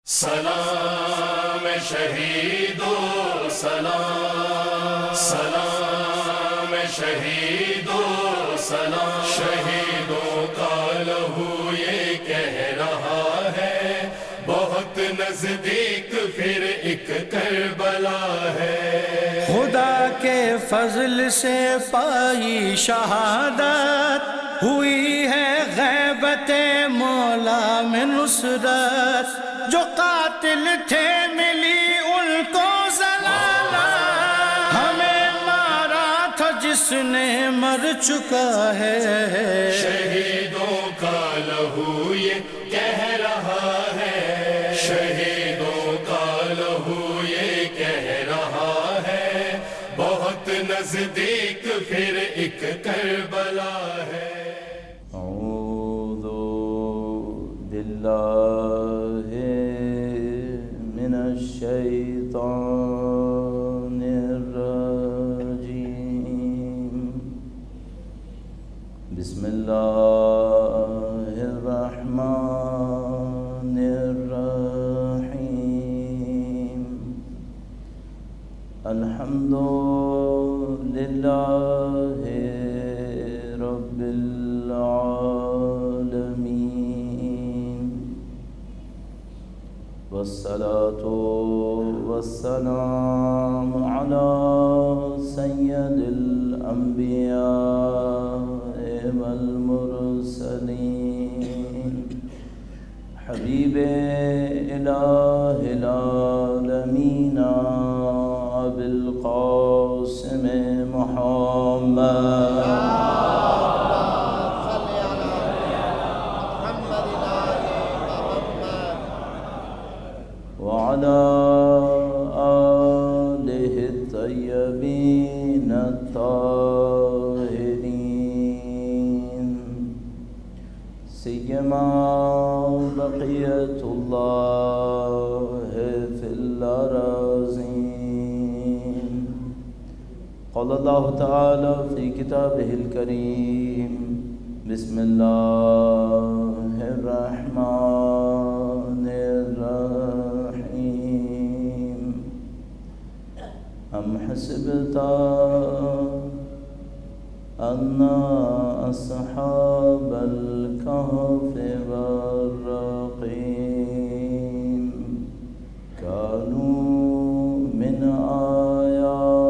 سلام شہیدو سلام، سلام شہیدو سلام، شہیدوں کا لہو یہ کہہ رہا ہے بہت نزدیک پھر ایک کربلا ہے۔ خدا کے فضل سے پائی شہادت، ہوئی ہے غیبت مولا میں نصرت، جو قاتل تھے ملی ان کو ضلالت، ہمیں مارا تھا جس نے مر چکا ہے۔ شہیدوں کا لہو یہ کہہ رہا ہے، شہیدوں کا لہو یہ کہہ رہا ہے بہت نزدیک پھر ایک کربلا ہے۔ اعوذ باللہ من الشیطان الرجیم، بسم اللہ الرحمن الرحیم، الحمد للہ رب العالمین، والصلاة والسلام علی سید الانبیاء والمرسلین، حبیب الہ العالمین ابی القاسم محمد، وعلى آلہ الطیبین الطاہرین، سیما بقیت اللہ فی الأراضین۔ قال اللہ تعالی فی کتابہ الکریم، بسم اللہ الرحمن الرحیم، ام حسبت ان اصحاب الكهف والرقیم كانوا من آیاتنا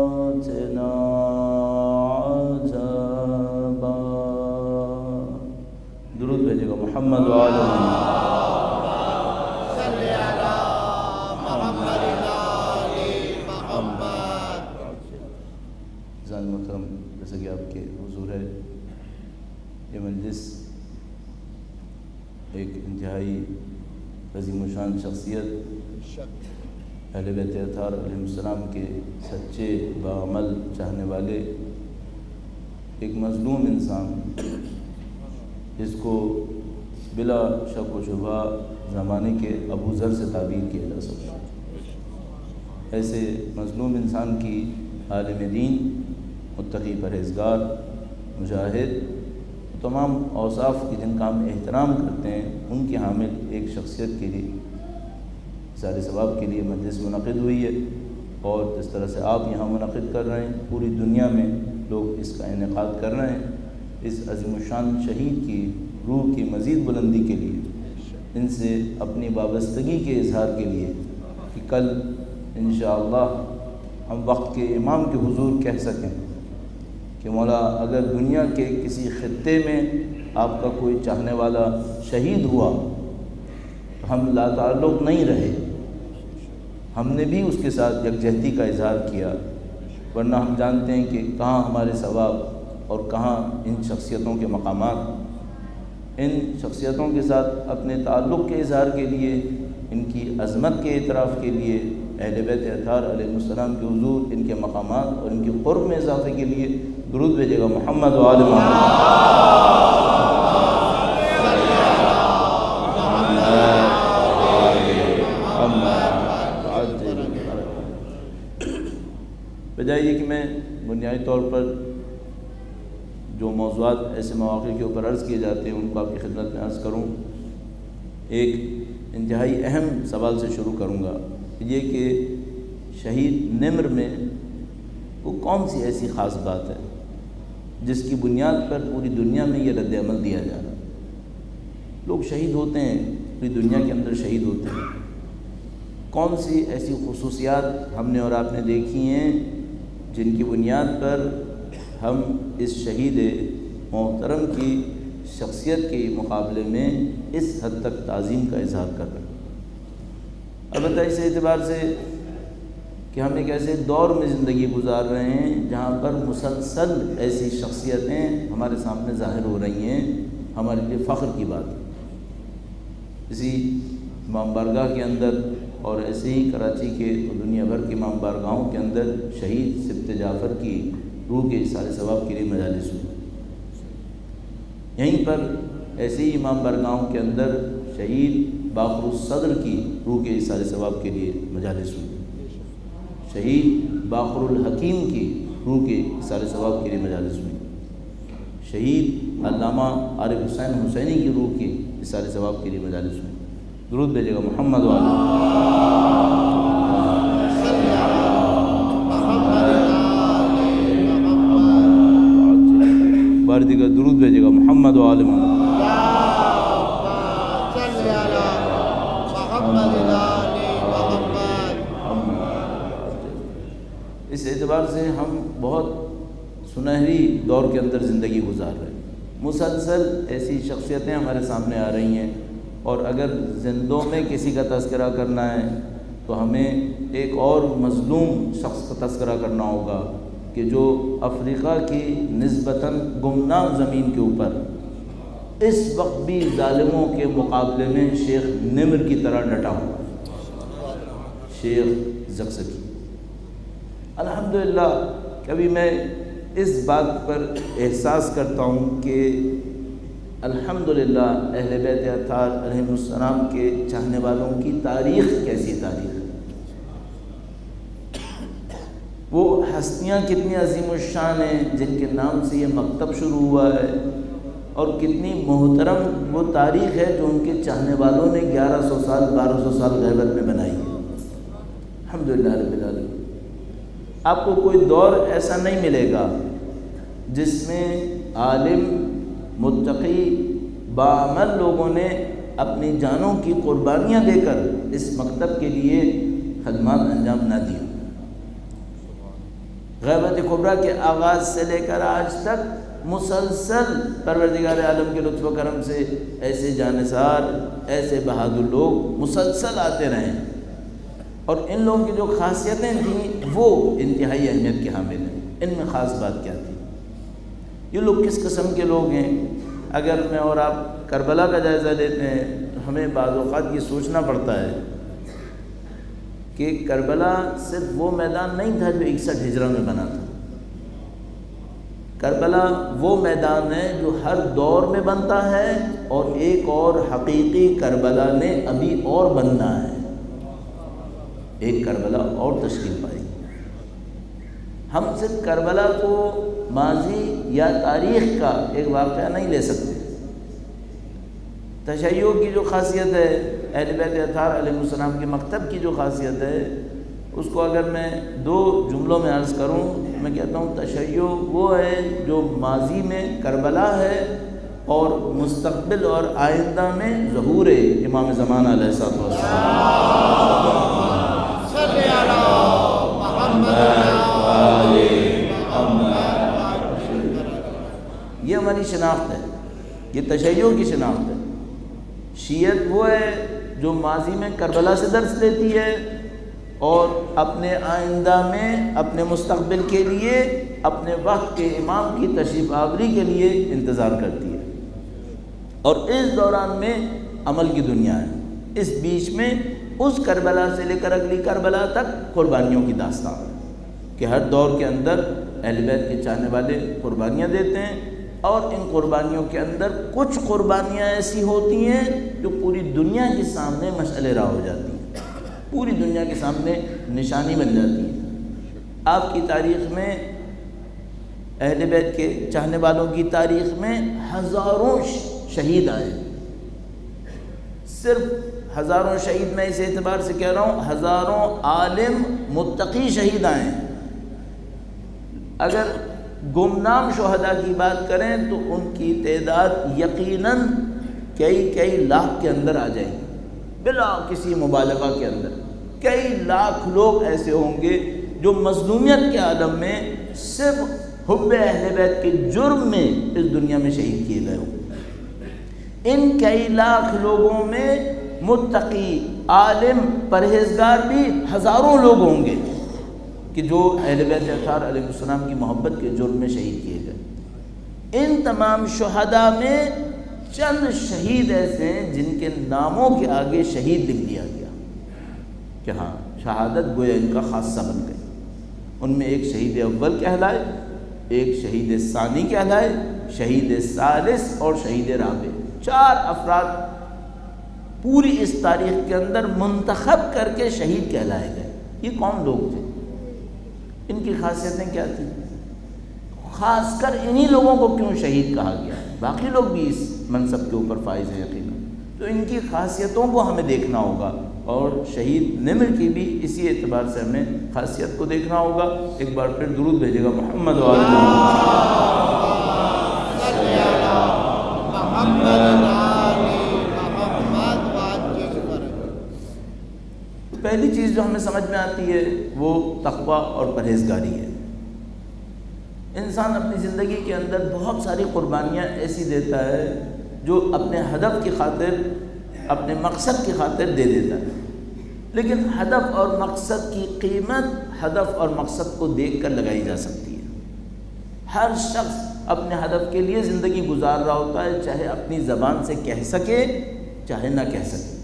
عجبا۔ درود بھیجے گا محمد وعلی محمد۔ جیسا کہ آپ کے حضور ہے، یہ مجلس ایک انتہائی عظیم الشان شخصیت اہل بیت اطہار علیہ السلام کے سچے باعمل چاہنے والے، ایک مظلوم انسان جس کو بلا شک و شبہ زمانے کے ابو ذر سے تعبیر کیا جا سکتا ہے، ایسے مظلوم انسان کی عالم دین، متقی پرہیزگار، مجاہد، تمام اوصاف کی جن کا ہم احترام کرتے ہیں، ان کی حامل ایک شخصیت کے لیے اظہار ثواب کے لیے مجلس منعقد ہوئی ہے، اور جس طرح سے آپ یہاں منعقد کر رہے ہیں، پوری دنیا میں لوگ اس کا انعقاد کر رہے ہیں، اس عظیم الشان شہید کی روح کی مزید بلندی کے لیے، ان سے اپنی وابستگی کے اظہار کے لیے کہ کل انشاءاللہ ہم وقت کے امام کے حضور کہہ سکیں کہ مولا اگر دنیا کے کسی خطے میں آپ کا کوئی چاہنے والا شہید ہوا تو ہم لا تعلق نہیں رہے، ہم نے بھی اس کے ساتھ یکجہتی کا اظہار کیا، ورنہ ہم جانتے ہیں کہ کہاں ہمارے ثواب اور کہاں ان شخصیتوں کے مقامات۔ ان شخصیتوں کے ساتھ اپنے تعلق کے اظہار کے لیے، ان کی عظمت کے اعتراف کے لیے، اہل بیت اطہار علیہ السلام کے حضور، ان کے مقامات اور ان کے قرب میں اضافے کے لیے درود بھیجے گا محمد وعلی محمد۔ بجائے یہ کہ میں بنیادی طور پر جو موضوعات ایسے مواقع کے اوپر عرض کیے جاتے ہیں ان کو آپ کی خدمت میں عرض کروں۔ ایک انتہائی اہم سوال سے شروع کروں گا، یہ کہ شہید نمر میں وہ کون سی ایسی خاص بات ہے جس کی بنیاد پر پوری دنیا میں یہ رد عمل دیا جا رہا ہے؟ لوگ شہید ہوتے ہیں، پوری دنیا کے اندر شہید ہوتے ہیں، کون سی ایسی خصوصیات ہم نے اور آپ نے دیکھی ہیں جن کی بنیاد پر ہم اس شہید محترم کی شخصیت کے مقابلے میں اس حد تک تعظیم کا اظہار کر رہے ہیں؟ البتہ اس اعتبار سے کہ ہم ایک ایسے دور میں زندگی گزار رہے ہیں جہاں پر مسلسل ایسی شخصیتیں ہمارے سامنے ظاہر ہو رہی ہیں، ہمارے لیے فخر کی بات ہے۔ اسی امام بارگاہ کے اندر اور ایسے ہی کراچی کے دنیا بھر کے امام بارگاہوں کے اندر شہید سبط جعفر کی روح کے اثار ثواب کے لیے مجالس ہوئی۔ یہیں پر ایسے ہی امام بارگاہوں کے اندر شہید باقر الصدر کی روح کے اثار ثواب کے لیے مجالس ہوئی، شہید باقر الحکیم کی روح کے اثار ثواب کے لیے مجالس ہوئی، شہید علامہ عارف حسین حسینی کی روح کے اثار ثواب کے لیے مجالس ہوئی۔ درود بھیجے گا محمد باردی کا درود بھیجے گا محمد و آل محمد۔ اس اعتبار سے ہم بہت سنہری دور کے اندر زندگی گزار رہے ہیں، مسلسل ایسی شخصیتیں ہمارے سامنے آ رہی ہیں، اور اگر زندوں میں کسی کا تذکرہ کرنا ہے تو ہمیں ایک اور مظلوم شخص کا تذکرہ کرنا ہوگا کہ جو افریقہ کی نسبتاً گمنام زمین کے اوپر اس وقت بھی ظالموں کے مقابلے میں شیخ نمر کی طرح ڈٹا ہوا، شیخ زکزکی۔ الحمدللہ کبھی میں اس بات پر احساس کرتا ہوں کہ الحمدللہ اہل بیت اطہار علیہ السلام کے چاہنے والوں کی تاریخ کیسی تاریخ ہے، وہ ہستیاں کتنی عظیم الشان ہیں جن کے نام سے یہ مکتب شروع ہوا ہے، اور کتنی محترم وہ تاریخ ہے جو ان کے چاہنے والوں نے 1100 سال 1200 سال غیبت میں بنائی ہے۔ الحمدللہ رب العالمین۔ آپ کو کوئی دور ایسا نہیں ملے گا جس میں عالم متقی باعمل لوگوں نے اپنی جانوں کی قربانیاں دے کر اس مکتب کے لیے خدمات انجام نہ دی۔ غیبت کبریٰ کے آغاز سے لے کر آج تک مسلسل پروردگار عالم کے لطف و کرم سے ایسے جانثار، ایسے بہادر لوگ مسلسل آتے رہے، اور ان لوگوں کی جو خاصیتیں تھیں وہ انتہائی اہمیت کے حامل ہیں۔ ان میں خاص بات کیا تھی؟ یہ لوگ کس قسم کے لوگ ہیں؟ اگر میں اور آپ کربلا کا جائزہ لیتے ہیں تو ہمیں بعض اوقات یہ سوچنا پڑتا ہے کہ کربلا صرف وہ میدان نہیں تھا جو 61 ہجرہ میں بنا تھا۔ کربلا وہ میدان ہے جو ہر دور میں بنتا ہے، اور ایک اور حقیقی کربلا نے ابھی اور بننا ہے، ایک کربلا اور تشکیل پائے گی۔ ہم صرف کربلا کو ماضی یا تاریخ کا ایک واقعہ نہیں لے سکتے۔ تشیع کی جو خاصیت ہے، اہل بیت اطہار علیہ السلام کے مکتب کی جو خاصیت ہے، اس کو اگر میں 2 جملوں میں عرض کروں، میں کہتا ہوں تشیع وہ ہے جو ماضی میں کربلا ہے اور مستقبل اور آئندہ میں ظہور امام زمان علیہ السلام۔ یہ ہماری شناخت ہے، یہ تشیع کی شناخت ہے۔ شیعت وہ ہے جو ماضی میں کربلا سے درس لیتی ہے اور اپنے آئندہ میں اپنے مستقبل کے لیے اپنے وقت کے امام کی تشریف آوری کے لیے انتظار کرتی ہے، اور اس دوران میں عمل کی دنیا ہے، اس بیچ میں اس کربلا سے لے کر اگلی کربلا تک قربانیوں کی داستان ہے کہ ہر دور کے اندر اہل بیت کے چاہنے والے قربانیاں دیتے ہیں، اور ان قربانیوں کے اندر کچھ قربانیاں ایسی ہوتی ہیں جو پوری دنیا کے سامنے مشعل راہ ہو جاتی ہیں، پوری دنیا کے سامنے نشانی بن جاتی ہیں۔ آپ کی تاریخ میں، اہل بیت کے چاہنے والوں کی تاریخ میں ہزاروں شہید آئے، صرف ہزاروں شہید میں اس اعتبار سے کہہ رہا ہوں ہزاروں عالم متقی شہید آئے ہیں. اگر گمنام شہداء کی بات کریں تو ان کی تعداد یقیناً کئی لاکھ کے اندر آ جائے گی بلا کسی مبالغہ کے اندر. کئی لاکھ لوگ ایسے ہوں گے جو مظلومیت کے عالم میں صرف حب اہل بیت کے جرم میں اس دنیا میں شہید کیے گئے ہوں. ان کئی لاکھ لوگوں میں متقی عالم پرہیزگار بھی ہزاروں لوگ ہوں گے کہ جو اہل بیت اطہار علیہ السلام کی محبت کے جرم میں شہید کیے گئے. ان تمام شہداء میں چند شہید ایسے ہیں جن کے ناموں کے آگے شہید لکھ دیا گیا کہ ہاں شہادت گویا ان کا خاصہ بن گئی. ان میں ایک شہید اول کہلائے، ایک شہید ثانی کہلائے، شہید ثالث اور شہید رابع. 4 افراد پوری اس تاریخ کے اندر منتخب کر کے شہید کہلائے گئے. یہ کون لوگ تھے؟ ان کی خاصیتیں کیا تھیں؟ خاص کر انہی لوگوں کو کیوں شہید کہا گیا؟ باقی لوگ بھی اس منصب کے اوپر فائز ہیں یقیناً. تو ان کی خاصیتوں کو ہمیں دیکھنا ہوگا اور شہید نمر کی بھی اسی اعتبار سے ہمیں خاصیت کو دیکھنا ہوگا. ایک بار پھر درود بھیجے گا محمد و آل پہلی چیز جو ہمیں سمجھ میں آتی ہے وہ تقوی اور پرہیزگاری ہے. انسان اپنی زندگی کے اندر بہت ساری قربانیاں ایسی دیتا ہے جو اپنے ہدف کی خاطر، اپنے مقصد کی خاطر دے دیتا ہے، لیکن ہدف اور مقصد کی قیمت ہدف اور مقصد کو دیکھ کر لگائی جا سکتی ہے. ہر شخص اپنے ہدف کے لیے زندگی گزار رہا ہوتا ہے، چاہے اپنی زبان سے کہہ سکے چاہے نہ کہہ سکے.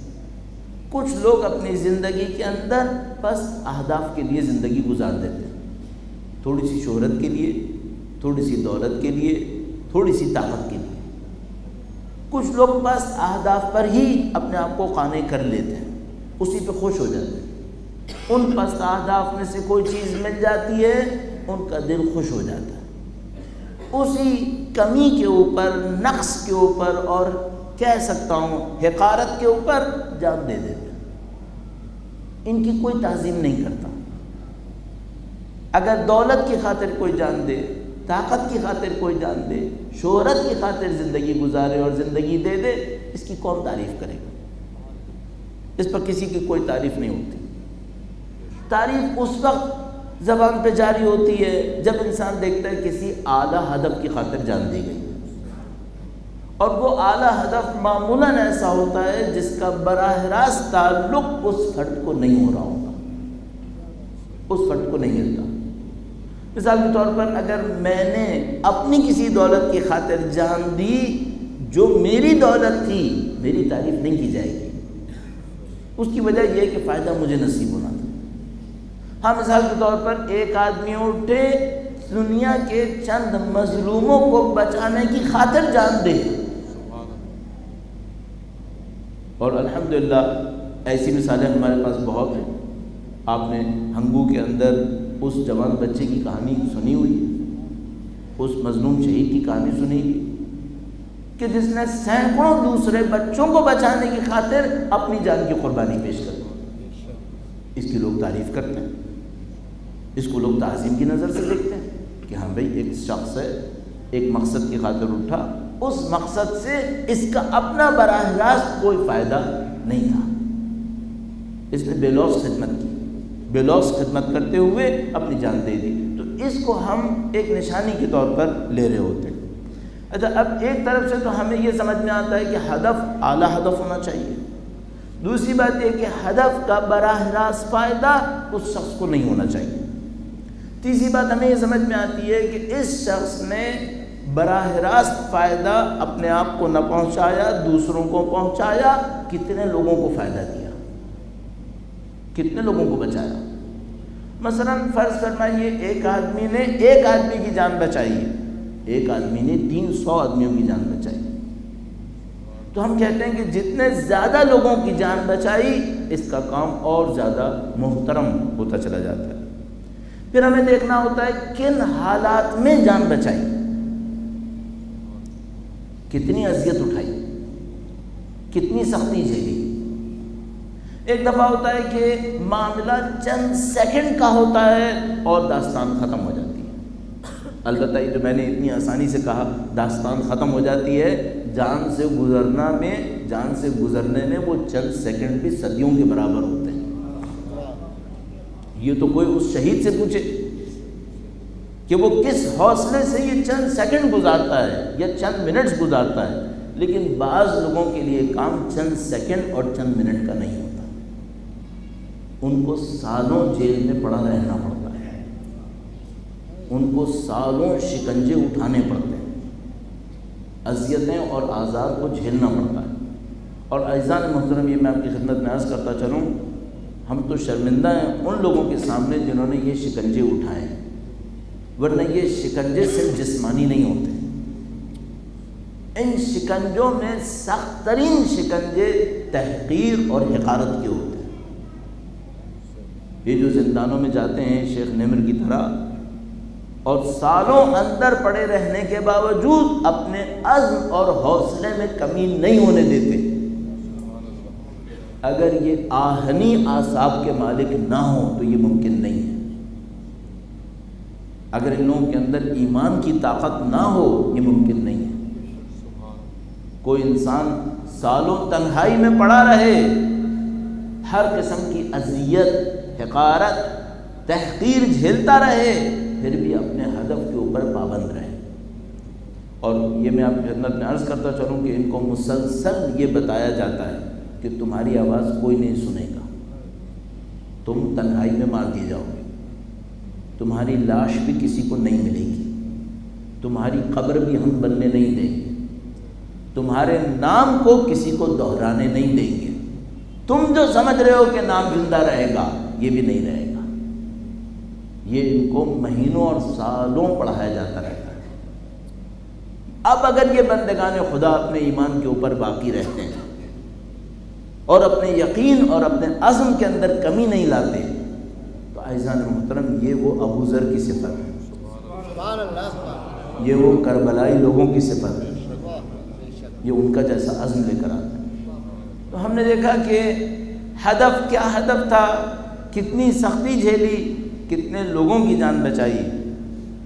کچھ لوگ اپنی زندگی کے اندر بس اہداف کے لیے زندگی گزار دیتے ہیں، تھوڑی سی شہرت کے لیے، تھوڑی سی دولت کے لیے، تھوڑی سی طاقت کے لیے. کچھ لوگ بس اہداف پر ہی اپنے آپ کو قانع کر لیتے ہیں، اسی پہ خوش ہو جاتے ہیں. ان پس اہداف میں سے کوئی چیز مل جاتی ہے ان کا دل خوش ہو جاتا ہے. اسی کمی کے اوپر، نقص کے اوپر اور کہہ سکتا ہوں حقارت کے اوپر جان دے دیتے ہیں. ان کی کوئی تعظیم نہیں کرتا. اگر دولت کی خاطر کوئی جان دے، طاقت کی خاطر کوئی جان دے، شہرت کی خاطر زندگی گزارے اور زندگی دے دے، اس کی کون تعریف کرے گا؟ اس پر کسی کی کوئی تعریف نہیں ہوتی. تعریف اس وقت زبان پہ جاری ہوتی ہے جب انسان دیکھتا ہے کسی اعلیٰ ہدف کی خاطر جان دی گئی، اور وہ اعلیٰ ہدف معمولاً ایسا ہوتا ہے جس کا براہ راست تعلق اس فرد کو نہیں ہو رہا ہوگا، اس فرد کو نہیں ملتا. مثال کے طور پر اگر میں نے اپنی کسی دولت کی خاطر جان دی جو میری دولت تھی، میری تعریف نہیں کی جائے گی. اس کی وجہ یہ ہے کہ فائدہ مجھے نصیب ہونا تھا. ہاں مثال کے طور پر ایک آدمی اٹھے دنیا کے چند مظلوموں کو بچانے کی خاطر جان دے، اور الحمدللہ ایسی مثالیں ہمارے پاس بہت ہیں. آپ نے ہنگو کے اندر اس جوان بچے کی کہانی سنی ہوئی، اس مظلوم شہید کی کہانی سنی ہوئی کہ جس نے سینکڑوں دوسرے بچوں کو بچانے کی خاطر اپنی جان کی قربانی پیش کر دی. اس کی لوگ تعریف کرتے ہیں، اس کو لوگ تعظیم کی نظر سے دیکھتے ہیں کہ ہاں بھائی ایک شخص ہے، ایک مقصد کی خاطر اٹھا، اس مقصد سے اس کا اپنا براہ راست کوئی فائدہ نہیں تھا، اس نے بے لوث خدمت کی، بے لوث خدمت کرتے ہوئے اپنی جان دے دی. تو اس کو ہم ایک نشانی کے طور پر لے رہے ہوتے ہیں. اچھا، اب ایک طرف سے تو ہمیں یہ سمجھ میں آتا ہے کہ ہدف اعلیٰ ہدف ہونا چاہیے. دوسری بات یہ کہ ہدف کا براہ راست فائدہ اس شخص کو نہیں ہونا چاہیے. تیسری بات ہمیں یہ سمجھ میں آتی ہے کہ اس شخص نے براہ راست فائدہ اپنے آپ کو نہ پہنچایا، دوسروں کو پہنچایا، کتنے لوگوں کو فائدہ دیا، کتنے لوگوں کو بچایا. مثلا فرض فرمائیے ایک آدمی نے ایک آدمی کی جان بچائی ہے، ایک آدمی نے 300 آدمیوں کی جان بچائی، تو ہم کہتے ہیں کہ جتنے زیادہ لوگوں کی جان بچائی اس کا کام اور زیادہ محترم ہوتا چلا جاتا ہے. پھر ہمیں دیکھنا ہوتا ہے کن حالات میں جان بچائی، کتنی اذیت اٹھائی، کتنی سختی جھیلی. ایک دفعہ ہوتا ہے کہ معاملہ چند سیکنڈ کا ہوتا ہے اور داستان ختم ہو جاتی ہے۔ البتہ یہ جو میں نے اتنی آسانی سے کہا داستان ختم ہو جاتی ہے، جان سے گزرنے میں وہ چند سیکنڈ بھی صدیوں کے برابر ہوتے ہیں۔ یہ تو کوئی اس شہید سے پوچھے کہ وہ کس حوصلے سے یہ چند سیکنڈ گزارتا ہے یا چند منٹس گزارتا ہے، لیکن بعض لوگوں کے لیے کام چند سیکنڈ اور چند منٹ کا نہیں ہوتا، ان کو سالوں جیل میں پڑا رہنا پڑتا ہے، ان کو سالوں شکنجے اٹھانے پڑتے ہیں، اذیتیں اور آزار کو جھیلنا پڑتا ہے۔ اور اعزان محترم، یہ میں آپ کی خدمت میں عرض کرتا چلوں، ہم تو شرمندہ ہیں ان لوگوں کے سامنے جنہوں نے یہ شکنجے اٹھائے، ورنہ یہ شکنجے صرف جسمانی نہیں ہوتے، ان شکنجوں میں سخت ترین شکنجے تحقیر اور حقارت کے ہوتے ہیں۔ یہ جو زندانوں میں جاتے ہیں شیخ نمر کی طرح اور سالوں اندر پڑے رہنے کے باوجود اپنے عزم اور حوصلے میں کمی نہیں ہونے دیتے، اگر یہ آہنی اعصاب کے مالک نہ ہوں تو یہ ممکن نہیں ہے۔ اگر ان لوگوں کے اندر ایمان کی طاقت نہ ہو یہ ممکن نہیں ہے۔ کوئی انسان سالوں تنہائی میں پڑا رہے، ہر قسم کی اذیت، حقارت، تحقیر جھیلتا رہے، پھر بھی اپنے ہدف کے اوپر پابند رہے۔ اور یہ میں آپ کی خدمت میں عرض کرتا چلوں کہ ان کو مسلسل یہ بتایا جاتا ہے کہ تمہاری آواز کوئی نہیں سنے گا، تم تنہائی میں مار دیے جاؤ گے، تمہاری لاش بھی کسی کو نہیں ملے گی، تمہاری قبر بھی ہم بننے نہیں دیں گے، تمہارے نام کو کسی کو دہرانے نہیں دیں گے، تم جو سمجھ رہے ہو کہ نام زندہ رہے گا یہ بھی نہیں رہے گا۔ یہ ان کو مہینوں اور سالوں پڑھایا جاتا رہتا ہے۔ اب اگر یہ بندگان خدا اپنے ایمان کے اوپر باقی رہتے ہیں اور اپنے یقین اور اپنے عزم کے اندر کمی نہیں لاتے تو اعزان محترم یہ وہ ابو ذر کی صفت ہے، یہ وہ کربلائی لوگوں کی صفت ہے، یہ ان کا جیسا عزم لے کر آتا ہے۔ تو ہم نے دیکھا کہ ہدف کیا ہدف تھا، کتنی سختی جھیلی، کتنے لوگوں کی جان بچائی۔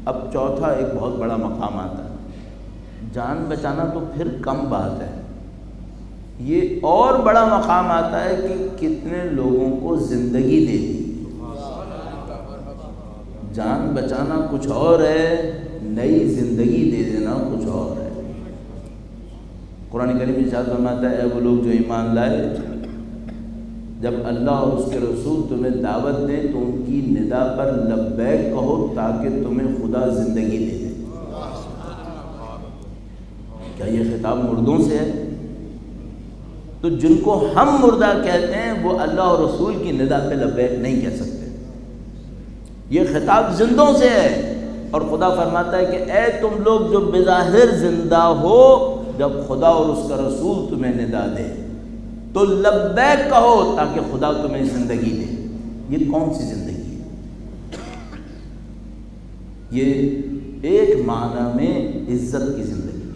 اب چوتھا ایک بہت بڑا مقام آتا ہے، جان بچانا تو پھر کم بات ہے، یہ اور بڑا مقام آتا ہے کہ کتنے لوگوں کو زندگی دے دی۔ جان بچانا کچھ اور ہے، نئی زندگی دے دینا کچھ اور ہے۔ قرآن کریم ارشاد فرماتا ہے اے وہ لوگ جو ایمان لائے، جب اللہ اور اس کے رسول تمہیں دعوت دیں تو ان کی ندا پر لبیک کہو تاکہ تمہیں خدا زندگی دے دے۔ کیا یہ خطاب مردوں سے ہے؟ تو جن کو ہم مردہ کہتے ہیں وہ اللہ اور رسول کی ندا پہ لبیک نہیں کہہ سکتے۔ یہ خطاب زندوں سے ہے، اور خدا فرماتا ہے کہ اے تم لوگ جو بظاہر زندہ ہو، جب خدا اور اس کا رسول تمہیں ندا دے تو لبیک کہو تاکہ خدا تمہیں زندگی دے۔ یہ کون سی زندگی ہے؟ یہ ایک معنی میں عزت کی زندگی ہے،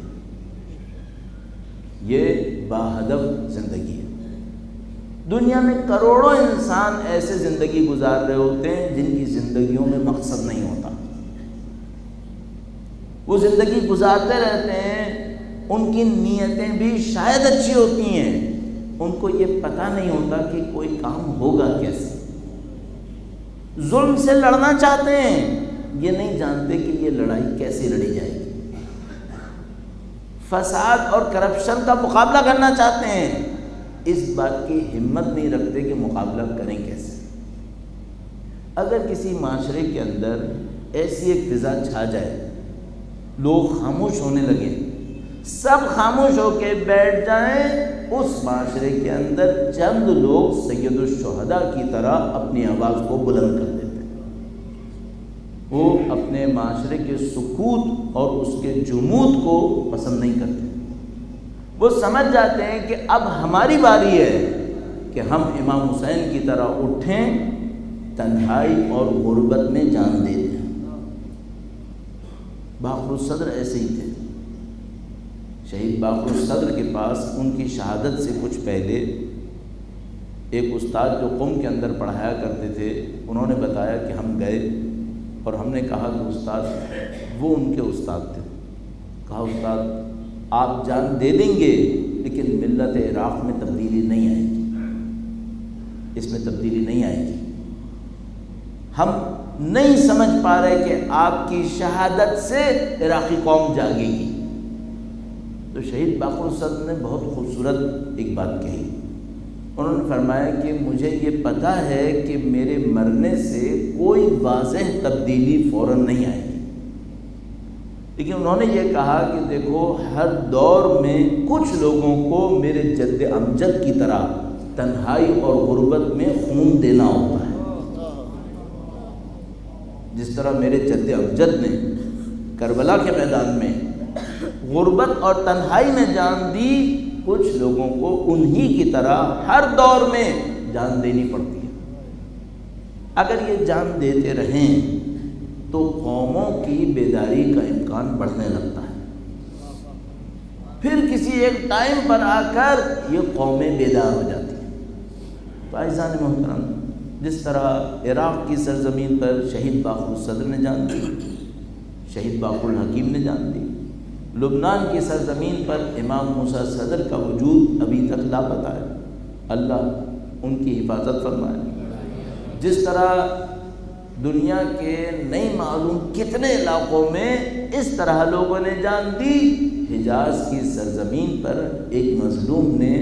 یہ باہدف زندگی ہے۔ دنیا میں کروڑوں انسان ایسے زندگی گزار رہے ہوتے ہیں جن کی زندگیوں میں مقصد نہیں ہوتا، وہ زندگی گزارتے رہتے ہیں، ان کی نیتیں بھی شاید اچھی ہوتی ہیں، ان کو یہ پتہ نہیں ہوتا کہ کوئی کام ہوگا کیسے۔ ظلم سے لڑنا چاہتے ہیں، یہ نہیں جانتے کہ یہ لڑائی کیسے لڑی جائے گی۔ فساد اور کرپشن کا مقابلہ کرنا چاہتے ہیں، اس بات کی ہمت نہیں رکھتے کہ مقابلہ کریں کیسے۔ اگر کسی معاشرے کے اندر ایسی ایک فضا چھا جائے، لوگ خاموش ہونے لگے، سب خاموش ہو کے بیٹھ جائیں، اس معاشرے کے اندر چند لوگ سید الشہداء کی طرح اپنی آواز کو بلند کر دیتے ہیں۔ وہ اپنے معاشرے کے سکوت اور اس کے جمود کو پسند نہیں کرتے، وہ سمجھ جاتے ہیں کہ اب ہماری باری ہے کہ ہم امام حسین کی طرح اٹھیں، تنہائی اور غربت میں جان دے دیں۔ باقر الصدر ایسے ہی تھے۔ شہید باقر الصدر کے پاس ان کی شہادت سے کچھ پہلے ایک استاد جو قم کے اندر پڑھایا کرتے تھے، انہوں نے بتایا کہ ہم گئے اور ہم نے کہا کہ استاد، وہ ان کے استاد تھے، کہا استاد آپ جان دے دیں گے لیکن ملت عراق میں تبدیلی نہیں آئے گی، اس میں تبدیلی نہیں آئے گی، ہم نہیں سمجھ پا رہے کہ آپ کی شہادت سے عراقی قوم جاگے گی۔ تو شہید باقر الصدر نے بہت خوبصورت ایک بات کہی، انہوں نے فرمایا کہ مجھے یہ پتہ ہے کہ میرے مرنے سے کوئی واضح تبدیلی فوراً نہیں آئے گی، لیکن انہوں نے یہ کہا کہ دیکھو ہر دور میں کچھ لوگوں کو میرے جد امجد کی طرح تنہائی اور غربت میں خون دینا ہوتا ہے، جس طرح میرے جد امجد نے کربلا کے میدان میں غربت اور تنہائی میں جان دی، کچھ لوگوں کو انہی کی طرح ہر دور میں جان دینی پڑتی ہے۔ اگر یہ جان دیتے رہیں تو قوموں کی بیداری کا امکان بڑھنے لگتا ہے، پھر کسی ایک ٹائم پر آ کر یہ قومیں بیدار ہو جاتی ہیں۔ تو عزیزان محترم، جس طرح عراق کی سرزمین پر شہید باقر الصدر نے جان دی، شہید باقر الحکیم نے جان دی، لبنان کی سرزمین پر امام موسیٰ صدر کا وجود ابھی تک لاپتہ ہے، اللہ ان کی حفاظت فرمائے۔ جس طرح دنیا کے نہیں معلوم کتنے علاقوں میں اس طرح لوگوں نے جان دی، حجاز کی سرزمین پر ایک مظلوم نے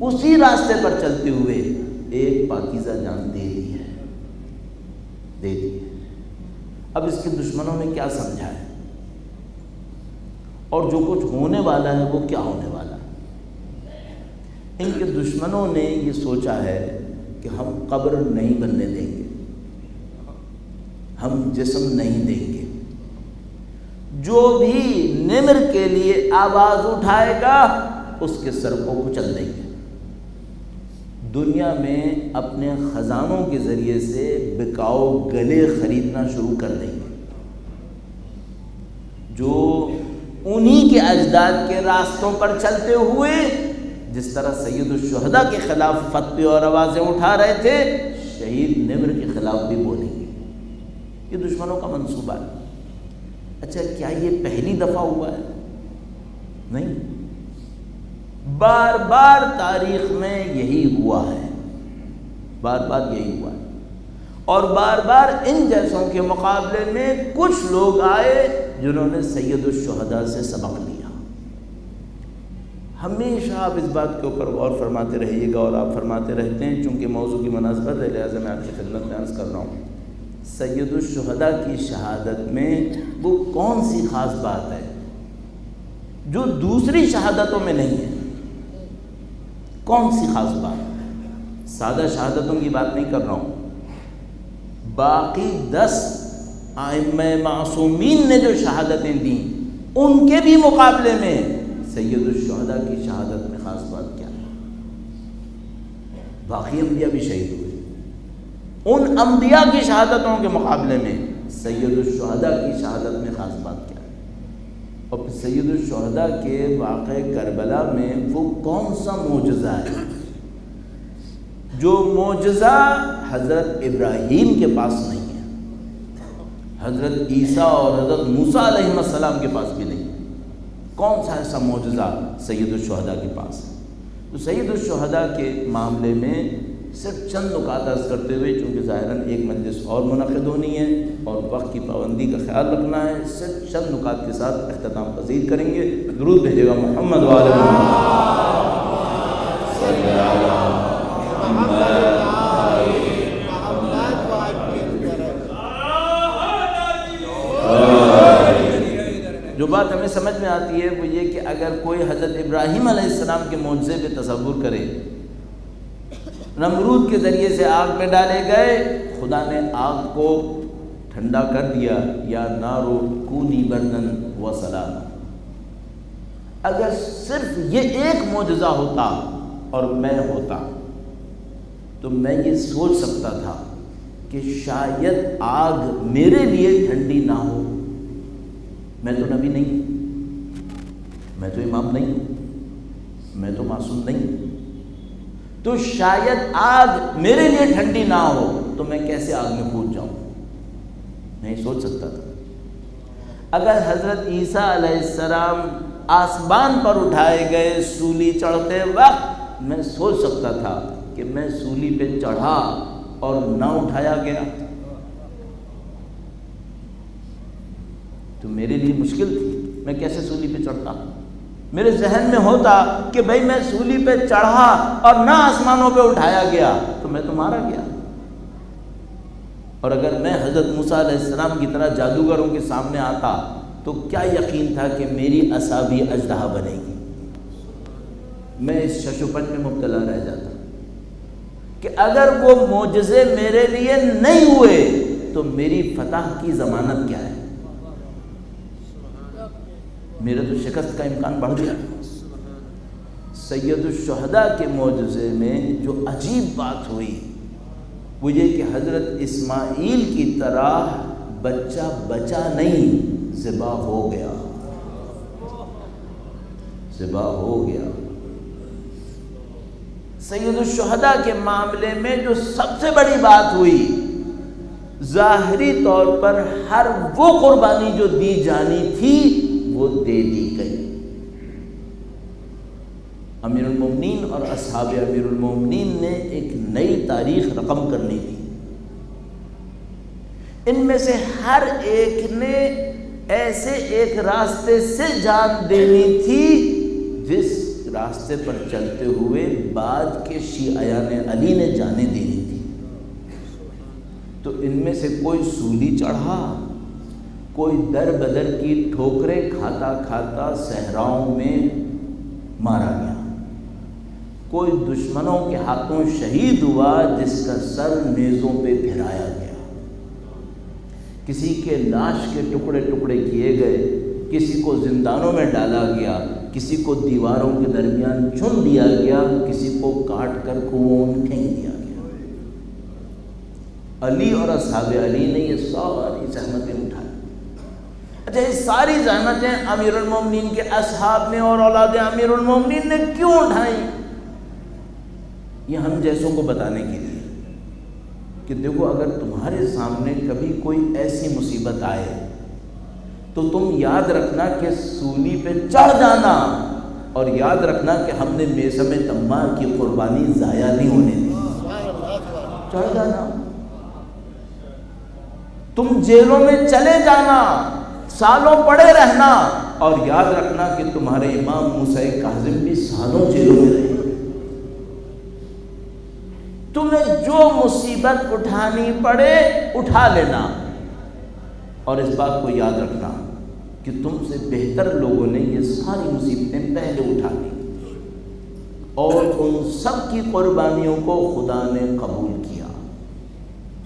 اسی راستے پر چلتے ہوئے ایک پاکیزہ جان دے دی ہے، دے دی ہے۔ اب اس کے دشمنوں نے کیا سمجھا ہے، اور جو کچھ ہونے والا ہے وہ کیا ہونے والا ہے؟ ان کے دشمنوں نے یہ سوچا ہے کہ ہم قبر نہیں بننے دیں گے، ہم جسم نہیں دیں گے، جو بھی نمر کے لیے آواز اٹھائے گا اس کے سر کو کچل دیں گے، دنیا میں اپنے خزانوں کے ذریعے سے بکاؤ گلے خریدنا شروع کر دیں گے، جو انہی کے اجداد کے راستوں پر چلتے ہوئے جس طرح سید الشہداء کے خلاف فتوے اور آوازیں اٹھا رہے تھے، شہید نمر کے خلاف بھی بولیں گے۔ یہ دشمنوں کا منصوبہ ہے۔ اچھا کیا یہ پہلی دفعہ ہوا ہے؟ نہیں، بار بار تاریخ میں یہی ہوا ہے، بار بار یہی ہوا ہے، اور بار بار ان جیسوں کے مقابلے میں کچھ لوگ آئے جنہوں نے سید الشہداء سے سبق لیا۔ ہمیشہ آپ اس بات کے اوپر غور فرماتے رہیے گا، اور آپ فرماتے رہتے ہیں، چونکہ موضوع کی مناسبت ہے لہٰذا میں آپ کی خدمت میں عرض کر رہا ہوں، سید الشہداء کی شہادت میں وہ کون سی خاص بات ہے جو دوسری شہادتوں میں نہیں ہے؟ کون سی خاص بات؟ سادہ شہادتوں کی بات نہیں کر رہا ہوں، باقی 10 ائمہ معصومین نے جو شہادتیں دیں ان کے بھی مقابلے میں سید الشہداء کی شہادت میں خاص بات کیا ہے؟ باقی انبیاء بھی شہید ہوئے، ان انبیاء کی شہادتوں کے مقابلے میں سید الشہداء کی شہادت میں خاص بات کیا ہے؟ اور پھر سید الشہداء کے واقع کربلا میں وہ کون سا معجزہ ہے جو معجزہ حضرت ابراہیم کے پاس نہیں ہے، حضرت عیسیٰ اور حضرت موسیٰ علیہ السلام کے پاس بھی نہیں؟ کون سا ایسا معجزہ سید الشہداء کے پاس ہے؟ تو سید الشہداء کے معاملے میں صرف چند نکات عرض کرتے ہوئے، چونکہ ظاہراً ایک مجلس اور منعقد ہونی ہے اور وقت کی پابندی کا خیال رکھنا ہے، صرف چند نکات کے ساتھ اختتام پذیر کریں گے۔ درود بھیجے گا محمد وعلی جو بات ہمیں سمجھ میں آتی ہے وہ یہ کہ اگر کوئی حضرت ابراہیم علیہ السلام کے معجزے پہ تصور کرے، نمرود کے ذریعے سے آگ میں ڈالے گئے، خدا نے آگ کو ٹھنڈا کر دیا، یا نارو کونی بردن و سلام۔ اگر صرف یہ ایک معجزہ ہوتا اور میں ہوتا تو میں یہ سوچ سکتا تھا کہ شاید آگ میرے لیے ٹھنڈی نہ ہو، میں تو نبی نہیں ہوں، میں تو امام نہیں ہوں، میں تو معصوم نہیں ہوں، تو شاید آگ میرے لیے ٹھنڈی نہ ہو تو میں کیسے آگ میں کود جاؤں، نہیں سوچ سکتا تھا۔ اگر حضرت عیسیٰ علیہ السلام آسمان پر اٹھائے گئے سولی چڑھتے وقت، میں سوچ سکتا تھا کہ میں سولی پہ چڑھا اور نہ اٹھایا گیا تو میرے لیے مشکل تھی، میں کیسے سولی پہ چڑھتا؟ میرے ذہن میں ہوتا کہ بھئی میں سولی پہ چڑھا اور نہ آسمانوں پہ اٹھایا گیا تو میں تو مارا گیا۔ اور اگر میں حضرت موسیٰ علیہ السلام کی طرح جادوگروں کے سامنے آتا تو کیا یقین تھا کہ میری عصا بھی اژدہا بنے گی؟ میں اس شش و پنج میں مبتلا رہ جاتا کہ اگر وہ معجزے میرے لیے نہیں ہوئے تو میری فتح کی ضمانت کیا ہے؟ میرے تو شکست کا امکان بڑھ گیا۔ سید الشہداء کے معجزے میں جو عجیب بات ہوئی وہ یہ کہ حضرت اسماعیل کی طرح بچہ بچا نہیں، ذبح ہو گیا، ذبح ہو گیا۔ سید الشہداء کے معاملے میں جو سب سے بڑی بات ہوئی، ظاہری طور پر ہر وہ قربانی جو دی جانی تھی وہ دے دی گئی۔ امیر المومنین اور اصحاب امیر المومنین نے ایک نئی تاریخ رقم کرنی تھی۔ ان میں سے ہر ایک نے ایسے ایک راستے سے جان دینی تھی جس راستے پر چلتے ہوئے بعد کے شیعیان علی نے جانے دینی تھی۔ تو ان میں سے کوئی سولی چڑھا، کوئی در بدر کی ٹھوکریں کھاتا کھاتا صحراؤں میں مارا گیا، کوئی دشمنوں کے ہاتھوں شہید ہوا جس کا سر نیزوں پہ پھرایا گیا، کسی کے لاش کے ٹکڑے ٹکڑے کیے گئے، کسی کو زندانوں میں ڈالا گیا، کسی کو دیواروں کے درمیان چن دیا گیا، کسی کو کاٹ کر کنوؤں میں پھینک دیا گیا۔ علی اور اصحاب علی نے یہ ساری زحمتیں اٹھائی۔ اچھا، یہ ساری زحمتیں امیر المومنین کے اصحاب نے اور اولاد امیر المومنین نے کیوں اٹھائیں؟ یہ ہم جیسوں کو بتانے کے لیے کہ دیکھو، اگر تمہارے سامنے کبھی کوئی ایسی مصیبت آئے تو تم یاد رکھنا کہ سولی پہ چڑھ جانا، اور یاد رکھنا کہ ہم نے میثم تمار کی قربانی ضائع نہیں ہونے دی۔ چڑھ جانا، تم جیلوں میں چلے جانا، سالوں پڑے رہنا، اور یاد رکھنا کہ تمہارے امام موسیٰ کاظم بھی سالوں جیلوں میں رہے۔ تمہیں جو مصیبت اٹھانی پڑے اٹھا لینا، اور اس بات کو یاد رکھنا کہ تم سے بہتر لوگوں نے یہ ساری مصیبتیں پہلے اٹھا لی، اور ان سب کی قربانیوں کو خدا نے قبول کیا،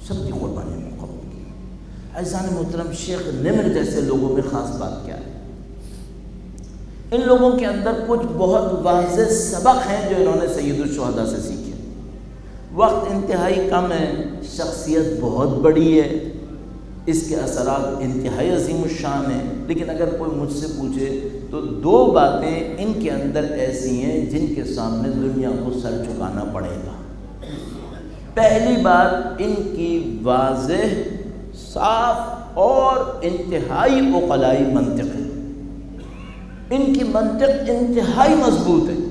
سب کی قربانیوں کو قبول کیا۔ عزیزان محترم، شیخ نمر جیسے لوگوں میں خاص بات کیا ہے؟ ان لوگوں کے اندر کچھ بہت واضح سبق ہیں جو انہوں نے سید الشہداء سے سیکھے۔ وقت انتہائی کم ہے، شخصیت بہت بڑی ہے، اس کے اثرات انتہائی عظیم الشان ہیں، لیکن اگر کوئی مجھ سے پوچھے تو دو باتیں ان کے اندر ایسی ہیں جن کے سامنے دنیا کو سر جھکانا پڑے گا۔ پہلی بات، ان کی واضح، صاف اور انتہائی عقلائی منطق ہے۔ ان کی منطق انتہائی مضبوط ہے۔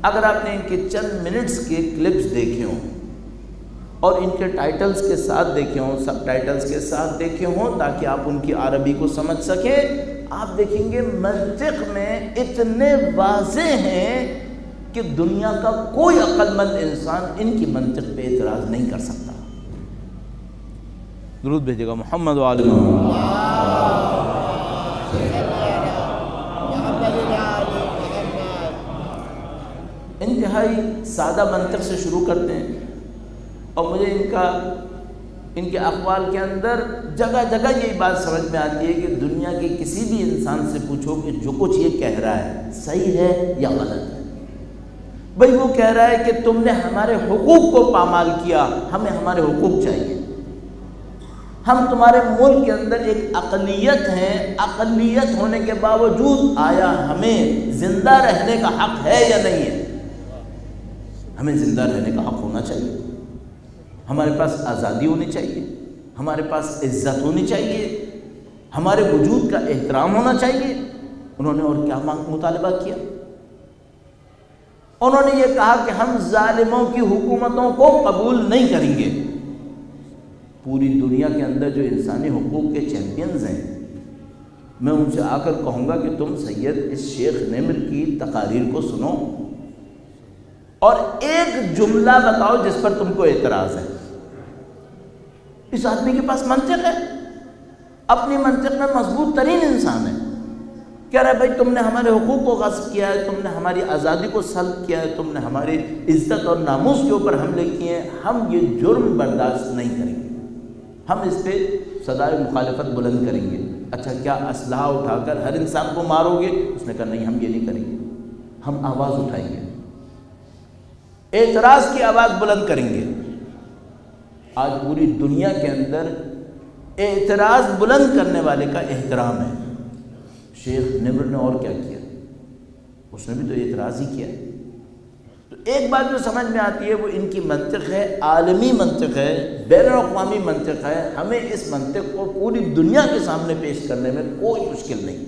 اگر آپ نے ان کے چند منٹس کے کلپس دیکھے ہوں اور ان کے ٹائٹلز کے ساتھ دیکھے ہوں، سب ٹائٹلز کے ساتھ دیکھے ہوں تاکہ آپ ان کی عربی کو سمجھ سکیں، آپ دیکھیں گے منطق میں اتنے واضح ہیں کہ دنیا کا کوئی عقل مند انسان ان کی منطق پہ اعتراض نہیں کر سکتا۔ درود بھیجے گا محمد و آل محمد۔ انتہائی سادہ منطق سے شروع کرتے ہیں، اور مجھے ان کے اقوال کے اندر جگہ جگہ یہ بات سمجھ میں آتی ہے کہ دنیا کے کسی بھی انسان سے پوچھو کہ جو کچھ یہ کہہ رہا ہے صحیح ہے یا غلط ہے۔ بھئی وہ کہہ رہا ہے کہ تم نے ہمارے حقوق کو پامال کیا، ہمیں ہمارے حقوق چاہیے۔ ہم تمہارے ملک کے اندر ایک اقلیت ہیں، اقلیت ہونے کے باوجود آیا ہمیں زندہ رہنے کا حق ہے یا نہیں ہے؟ ہمیں زندہ رہنے کا حق ہونا چاہیے، ہمارے پاس آزادی ہونی چاہیے، ہمارے پاس عزت ہونی چاہیے، ہمارے وجود کا احترام ہونا چاہیے۔ انہوں نے اور کیا مطالبہ کیا؟ انہوں نے یہ کہا کہ ہم ظالموں کی حکومتوں کو قبول نہیں کریں گے۔ پوری دنیا کے اندر جو انسانی حقوق کے چیمپئنز ہیں، میں ان سے آ کر کہوں گا کہ تم سید اس شیخ نمر کی تقاریر کو سنو اور ایک جملہ بتاؤ جس پر تم کو اعتراض ہے۔ اس آدمی کے پاس منطق ہے، اپنی منطق میں مضبوط ترین انسان ہے۔ کہہ رہا ہے بھائی تم نے ہمارے حقوق کو غصب کیا ہے، تم نے ہماری آزادی کو سلب کیا ہے، تم نے ہماری عزت اور ناموس کے اوپر حملے کیے ہیں، ہم یہ جرم برداشت نہیں کریں گے، ہم اس پہ صدائے مخالفت بلند کریں گے۔ اچھا کیا اسلحہ اٹھا کر ہر انسان کو مارو گے؟ اس نے کہا نہیں، ہم یہ نہیں کریں گے، ہم آواز اٹھائیں گے، اعتراض کی آواز بلند کریں گے۔ آج پوری دنیا کے اندر اعتراض بلند کرنے والے کا احترام ہے۔ شیخ نمر نے اور کیا کیا؟ اس نے بھی تو اعتراض ہی کیا۔ تو ایک بات جو سمجھ میں آتی ہے وہ ان کی منطق ہے، عالمی منطق ہے، بین الاقوامی منطق ہے۔ ہمیں اس منطق کو پوری دنیا کے سامنے پیش کرنے میں کوئی مشکل نہیں۔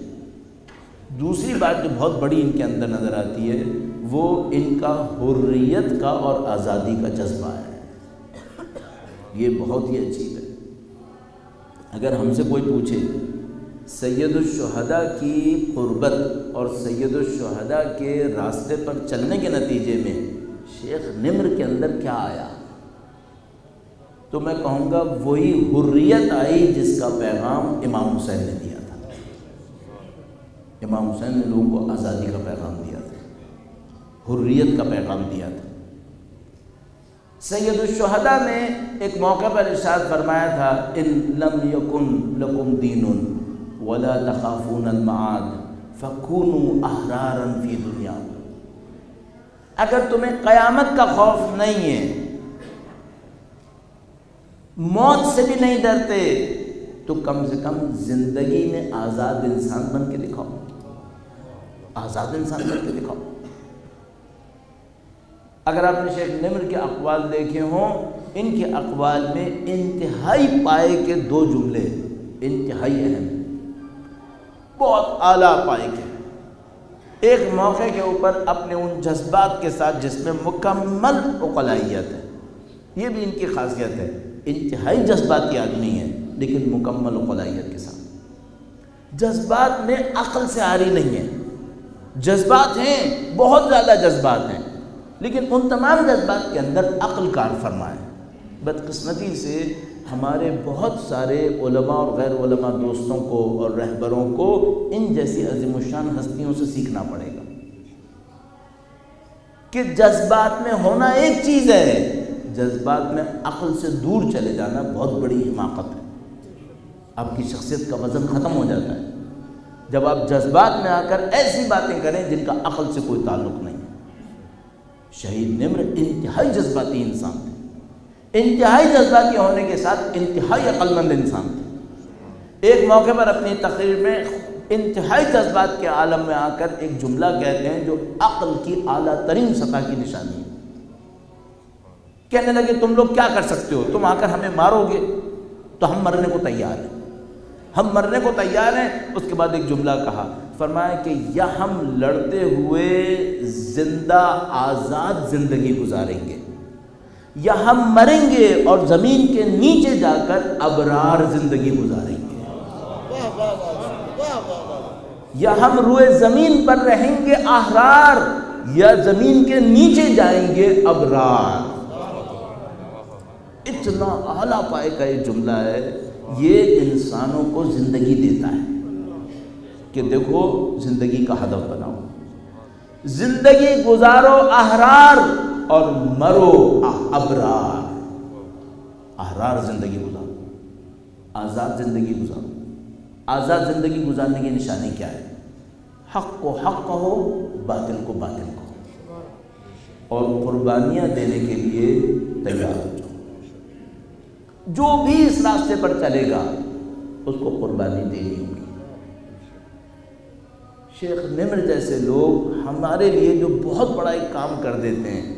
دوسری بات جو بہت بڑی ان کے اندر نظر آتی ہے وہ ان کا حریت کا اور آزادی کا جذبہ ہے۔ یہ بہت ہی عجیب ہے۔ اگر ہم سے کوئی پوچھے سید الشہداء کی قربت اور سید الشہداء کے راستے پر چلنے کے نتیجے میں شیخ نمر کے اندر کیا آیا، تو میں کہوں گا وہی حریت آئی جس کا پیغام امام حسین نے دیا تھا۔ امام حسین نے لوگوں کو آزادی کا پیغام دیا تھا، حریت کا پیغام دیا تھا۔ سید الشہداء نے ایک موقع پر ارشاد فرمایا تھا ان لم یکن لکم دین ولا تخافون المعاد فکونوا احرارا فی دنیا۔ اگر تمہیں قیامت کا خوف نہیں ہے، موت سے بھی نہیں ڈرتے، تو کم سے کم زندگی میں آزاد انسان بن کے دکھاؤ، آزاد انسان بن کے دکھاؤ۔ اگر آپ نے شیخ نمر کے اقوال دیکھے ہوں، ان کے اقوال میں انتہائی پائے کے دو جملے انتہائی اہم، بہت اعلیٰ پائے کے۔ ایک موقع کے اوپر اپنے ان جذبات کے ساتھ جس میں مکمل عقلائیت ہے، یہ بھی ان کی خاصیت ہے، انتہائی جذباتی آدمی ہے لیکن مکمل عقلائیت کے ساتھ۔ جذبات میں عقل سے عاری نہیں ہے، جذبات ہیں، بہت زیادہ جذبات ہیں، لیکن ان تمام جذبات کے اندر عقل کار فرما ہے۔ بدقسمتی سے ہمارے بہت سارے علماء اور غیر علماء دوستوں کو اور رہبروں کو ان جیسی عظیم الشان ہستیوں سے سیکھنا پڑے گا کہ جذبات میں ہونا ایک چیز ہے، جذبات میں عقل سے دور چلے جانا بہت بڑی حماقت ہے۔ آپ کی شخصیت کا وزن ختم ہو جاتا ہے جب آپ جذبات میں آ کر ایسی باتیں کریں جن کا عقل سے کوئی تعلق نہیں۔ شہید نمر انتہائی جذباتی انسان تھے، انتہائی جذباتی ہونے کے ساتھ انتہائی عقل مند انسان تھے۔ ایک موقع پر اپنی تقریر میں انتہائی جذبات کے عالم میں آ کر ایک جملہ کہتے ہیں جو عقل کی اعلیٰ ترین سطح کی نشانی ہے۔ کہنے لگے تم لوگ کیا کر سکتے ہو، تم آ کر ہمیں مارو گے تو ہم مرنے کو تیار ہیں، ہم مرنے کو تیار ہیں۔ اس کے بعد ایک جملہ کہا، فرمایا کہ یا ہم لڑتے ہوئے زندہ آزاد زندگی گزاریں گے، یا ہم مریں گے اور زمین کے نیچے جا کر ابرار زندگی گزاریں گے، یا ہم روئے زمین پر رہیں گے احرار، یا زمین کے نیچے جائیں گے ابرار۔ اتنا اعلیٰ پائے کا یہ جملہ ہے، یہ انسانوں کو زندگی دیتا ہے کہ دیکھو زندگی کا ہدف بناؤ، زندگی گزارو احرار اور مرو ابرار۔ احرار زندگی گزارو، آزاد زندگی گزارو۔ آزاد زندگی گزارنے کی نشانی کیا ہے؟ حق کو حق کہو، باطل کو باطل کہو، اور قربانیاں دینے کے لیے تیار ہو جاؤ۔ جو بھی اس راستے پر چلے گا اس کو قربانی دینی ہوگی۔ شیخ نمر جیسے لوگ ہمارے لیے جو بہت بڑا ایک کام کر دیتے ہیں،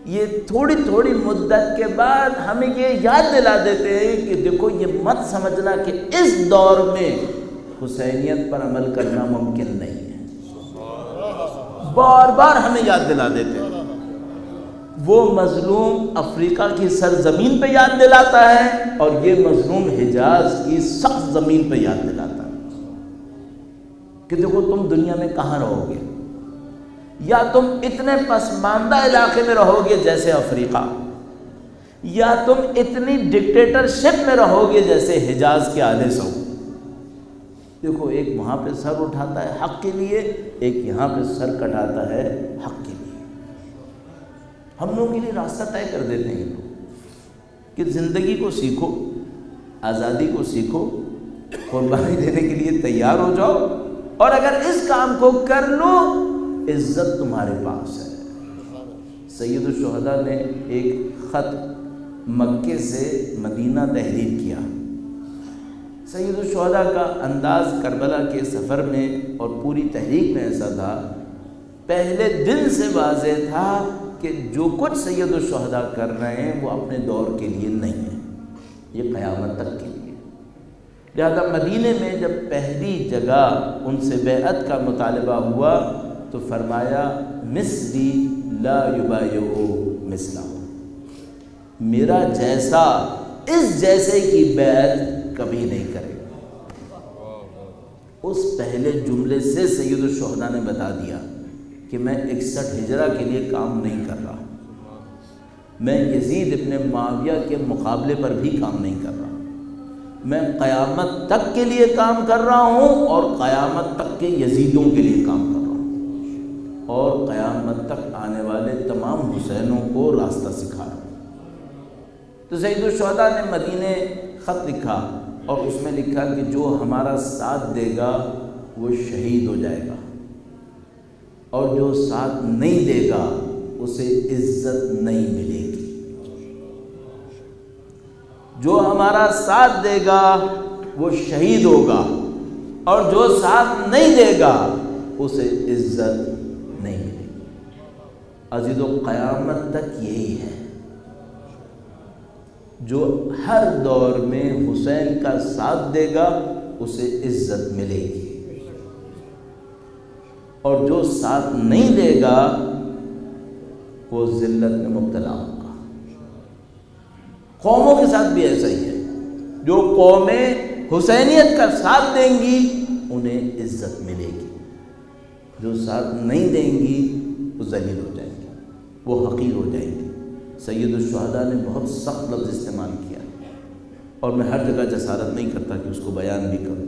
یہ تھوڑی تھوڑی مدت کے بعد ہمیں یہ یاد دلا دیتے ہیں کہ دیکھو یہ مت سمجھنا کہ اس دور میں حسینیت پر عمل کرنا ممکن نہیں ہے. بار بار ہمیں یاد دلا دیتے ہیں. وہ مظلوم افریقہ کی سرزمین پہ یاد دلاتا ہے اور یہ مظلوم حجاز کی سخت زمین پہ یاد دلاتا ہے کہ دیکھو تم دنیا میں کہاں رہو گے. یا تم اتنے پسماندہ علاقے میں رہو گے جیسے افریقہ، یا تم اتنی ڈکٹیٹرشپ میں رہو گے جیسے حجاز کے آل سعود. دیکھو ایک وہاں پہ سر اٹھاتا ہے حق کے لیے، ایک یہاں پہ سر کٹاتا ہے حق کے لیے. ہم لوگوں کے لیے راستہ طے کر دیتے ہیں لوگ کہ زندگی کو سیکھو، آزادی کو سیکھو، قربانی دینے کے لیے تیار ہو جاؤ، اور اگر اس کام کو کر لو عزت تمہارے پاس ہے. سید الشہداء نے ایک خط مکے سے مدینہ تحریر کیا. سید الشہداء کا انداز کربلا کے سفر میں اور پوری تحریک میں ایسا تھا، پہلے دن سے واضح تھا کہ جو کچھ سید الشہداء کر رہے ہیں وہ اپنے دور کے لیے نہیں ہے، یہ قیامت تک کے لیے. لہذا مدینے میں جب پہلی جگہ ان سے بیعت کا مطالبہ ہوا تو فرمایا مثلی لا یبایعو مثلہ، میرا جیسا اس جیسے کی بیعت کبھی نہیں کرے. اس پہلے جملے سے سید الشہداء نے بتا دیا کہ میں 61 ہجرہ کے لیے کام نہیں کر رہا، میں یزید ابن معاویہ کے مقابلے پر بھی کام نہیں کر رہا، میں قیامت تک کے لیے کام کر رہا ہوں اور قیامت تک کے یزیدوں کے لیے کام کر رہا ہوں، اور قیامت تک آنے والے تمام حسینوں کو راستہ سکھا رہا ہوں. تو سید الشہداء نے مدینے خط لکھا اور اس میں لکھا کہ جو ہمارا ساتھ دے گا وہ شہید ہو جائے گا، اور جو ساتھ نہیں دے گا اسے عزت نہیں ملے گی. جو ہمارا ساتھ دے گا وہ شہید ہوگا، اور جو ساتھ نہیں دے گا اسے عزت نہیں ملے گی. عزیزو قیامت تک یہی ہے، جو ہر دور میں حسین کا ساتھ دے گا اسے عزت ملے گی، اور جو ساتھ نہیں دے گا وہ ذلت میں مبتلا ہوگا. قوموں کے ساتھ بھی ایسا ہی ہے، جو قومیں حسینیت کا ساتھ دیں گی انہیں عزت ملے گی، جو ساتھ نہیں دیں گی وہ ذلیل ہو جائیں گی، وہ حقیر ہو جائیں گی. سید الشہداء نے بہت سخت لفظ استعمال کیا، اور میں ہر جگہ جسارت نہیں کرتا کہ اس کو بیان بھی کروں،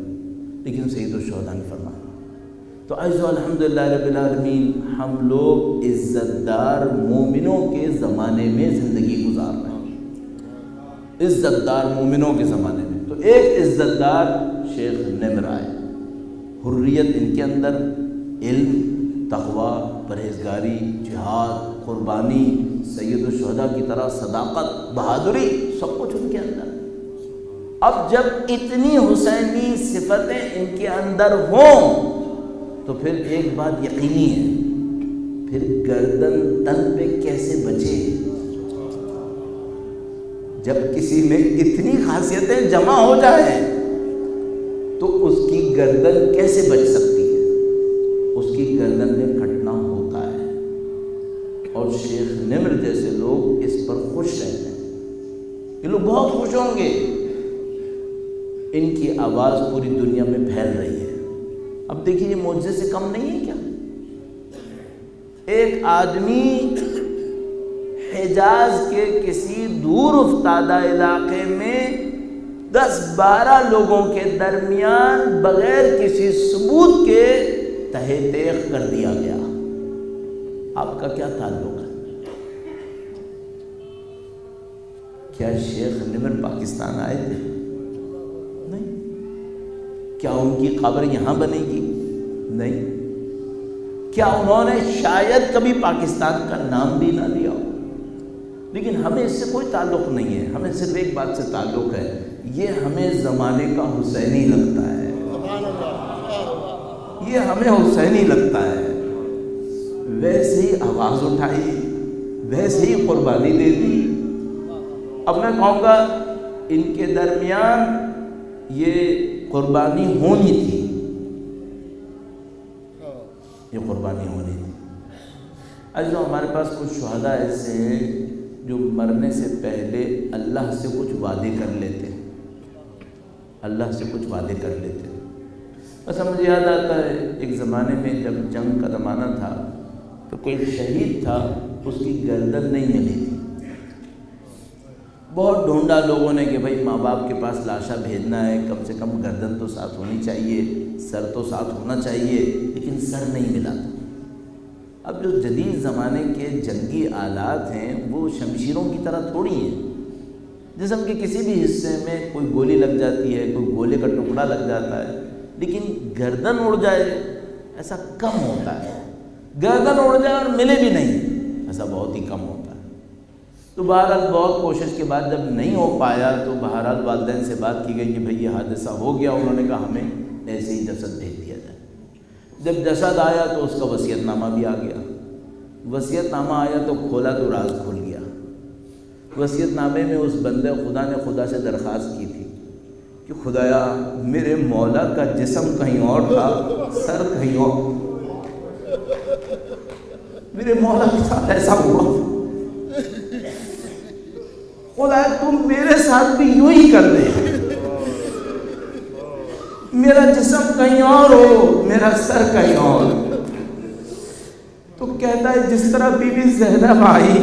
لیکن سید الشہداء نے فرمایا. تو عزیزو الحمدللہ رب العالمین، ہم لوگ عزت دار مومنوں کے زمانے میں زندگی گزار رہے ہیں، عزت دار مومنوں کے زمانے میں. تو ایک عزت دار شیخ نمر آئے، حریت ان کے اندر، علم، تقوی، پرہیزگاری، جہاد، قربانی، سید الشہداء کی طرح صداقت، بہادری، سب کچھ ان کے اندر. اب جب اتنی حسینی صفتیں ان کے اندر ہوں تو پھر ایک بات یقینی ہے، پھر گردن تن پہ کیسے بچے. جب کسی میں اتنی خاصیتیں جمع ہو جائیں تو اس کی گردن کیسے بچ سکتی ہے؟ اس کی گردن میں کٹنا ہوتا ہے. اور شیخ نمر جیسے لوگ اس پر خوش رہتے ہیں، یہ لوگ بہت خوش ہوں گے. ان کی آواز پوری دنیا میں پھیل رہی ہے. اب دیکھیے یہ معجزے سے کم نہیں ہے کیا؟ ایک آدمی حجاز کے کسی دور افتادہ علاقے میں 10-12 لوگوں کے درمیان بغیر کسی ثبوت کے تہہ تیغ کر دیا گیا. آپ کا کیا تعلق ہے؟ کیا شیخ نمر پاکستان آئے تھے؟ نہیں. کیا ان کی قبر یہاں بنے گی؟ نہیں. کیا انہوں نے شاید کبھی پاکستان کا نام بھی نہ لیا ہو؟ لیکن ہمیں اس سے کوئی تعلق نہیں ہے. ہمیں صرف ایک بات سے تعلق ہے، یہ ہمیں زمانے کا حسینی لگتا ہے، یہ ہمیں حسینی لگتا ہے. ویسے ہی آواز اٹھائی، ویسے ہی قربانی دے دی۔ اب میں کہوں گا ان کے درمیان یہ قربانی ہونی تھی، یہ قربانی ہونی تھی۔ آج ہمارے پاس کچھ شہداء ایسے ہیں جو مرنے سے پہلے اللہ سے کچھ وعدے کر لیتے ہیں، اللہ سے کچھ وعدے کر لیتے ہیں۔ بس مجھے یاد آتا ہے ایک زمانے میں جب جنگ کا زمانہ تھا تو کوئی شہید تھا، اس کی گردن نہیں ملی تھی، بہت ڈھونڈا لوگوں نے کہ بھائی ماں باپ کے پاس لاشا بھیجنا ہے، کم سے کم گردن تو ساتھ ہونی چاہیے، سر تو ساتھ ہونا چاہیے، لیکن سر نہیں ملا تھا۔ اب جو جدید زمانے کے جنگی آلات ہیں وہ شمشیروں کی طرح تھوڑی ہیں، جسم کے کسی بھی حصے میں کوئی گولی لگ جاتی ہے، کوئی گولے کا ٹکڑا لگ جاتا ہے، لیکن گردن اڑ جائے ایسا کم ہوتا ہے، گردن اڑ جائے اور ملے بھی نہیں ایسا بہت ہی کم ہوتا ہے۔ تو بہرحال بہت کوشش کے بعد جب نہیں ہو پایا تو بہرحال والدین سے بات کی گئی کہ بھئی یہ حادثہ ہو گیا، انہوں نے کہا ہمیں ایسے ہی جسد بھیج دیا جائے۔ جب جسد آیا تو اس کا وصیت نامہ بھی آ گیا، وصیت نامہ آیا تو کھولا تو راز کھل گیا۔ وصیت نامے میں اس بندے خدا نے خدا سے درخواست کی تھی کہ خدایا میرے مولا کا جسم کہیں اور تھا، سر کہیں اور، میرے مولا کے ساتھ ایسا ہوا، خدا تم میرے ساتھ بھی یوں ہی کر دے، میرا جسم کہیں اور ہو، میرا سر کہیں اور۔ تو کہتا ہے جس طرح بی بی زینب آئی